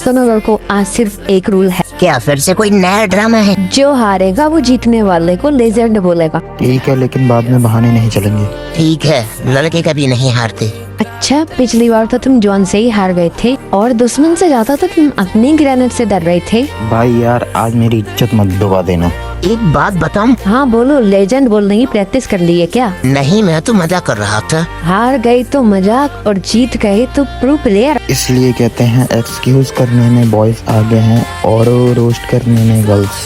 सुनो लड़को, आज सिर्फ एक रूल है। क्या फिर से कोई नया ड्रामा है? जो हारेगा वो जीतने वाले को लेजेंड बोलेगा। ठीक है, लेकिन बाद में बहाने नहीं चलेंगे। ठीक है, लड़के कभी नहीं हारते। अच्छा, पिछली बार तो तुम जॉन से ही हार गए थे और दुश्मन से ज्यादा तो तुम अपनी ग्रेनेड से डर रहे थे। भाई यार, आज मेरी इज्जत मत डुबा देना। एक बात बताऊं? हाँ बोलो, लेजेंड बोलने की प्रैक्टिस कर ली है क्या? नहीं, मैं तो मजाक कर रहा था। हार गई तो मजाक और जीत गए तो प्रो प्लेयर। इसलिए कहते हैं एक्सक्यूज करने में बॉयज आगे हैं और रोस्ट करने में गर्ल्स।